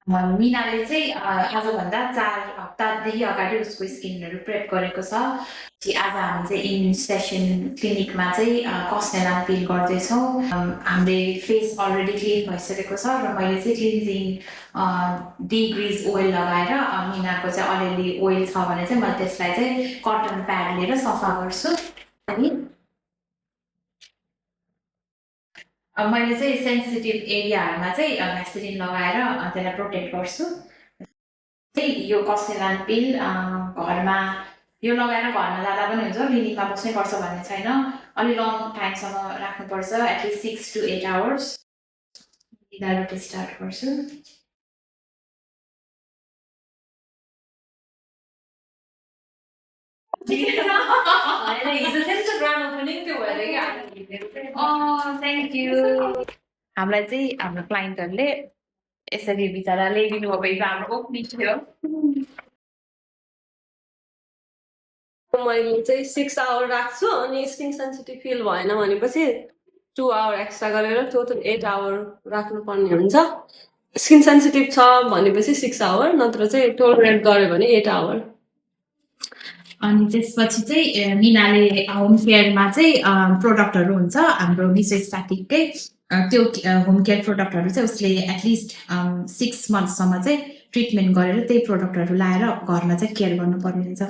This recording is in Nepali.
मिनाले चाहिँ आजभन्दा 4 हप्तादेखि अगाडि उसको स्किनहरू प्रेप गरेको छ। आज हामी चाहिँ इन सेसन क्लिनिकमा चाहिँ कस्नेलान पिल गर्दैछौँ। हामीले फेस अलरेडी क्लिन भइसकेको छ र मैले चाहिँ क्लिन्जिङ डिग्रिज ओइल लगाएर मिनाको चाहिँ अलिअलि ओइल छ भने चाहिँ मैले त्यसलाई चाहिँ कटन प्याड लिएर सफा गर्छु। अनि मैले चाहिँ सेन्सिटिभ एरियाहरूमा चाहिँ भ्यासेलिन लगाएर त्यसलाई प्रोटेक्ट गर्छु। चाहिँ यो कस्नेलान पिल घरमा यो लगाएर घरमा जाँदा पनि हुन्छ, क्लिनिकमा बस्नै पर्छ भन्ने छैन। अलि लङ टाइमसम्म राख्नुपर्छ, एटलिस्ट 6 to 8 आवर्स। यिनीहरू स्टार्ट गर्छु। Thank you. हामीलाई चाहिँ हाम्रो क्लाइन्टहरूले यसरी बिचरा ल्याइदिनु भएको हाम्रो ओपनिङ थियो। मैले चाहिँ 6 आवर राख्छु अनि स्किन सेन्सिटिभ फिल भएन भनेपछि 2 आवर एक्स्ट्रा गरेर टोटल 8 आवर राख्नुपर्ने हुन्छ। स्किन सेन्सिटिभ छ भनेपछि 6 आवर, नत्र चाहिँ टोलरेट गर्यो भने 8 आवर। अनि त्यसपछि चाहिँ मिनाले होम केयरमा चाहिँ प्रोडक्टहरू हुन्छ हाम्रो मिसोस्ट्याटिककै त्यो होम केयर प्रोडक्टहरू चाहिँ उसले एटलिस्ट 6 मन्थसम्म चाहिँ ट्रिटमेन्ट गरेर त्यही प्रोडक्टहरू लाएर घरमा चाहिँ केयर गर्नुपर्ने हुन्छ।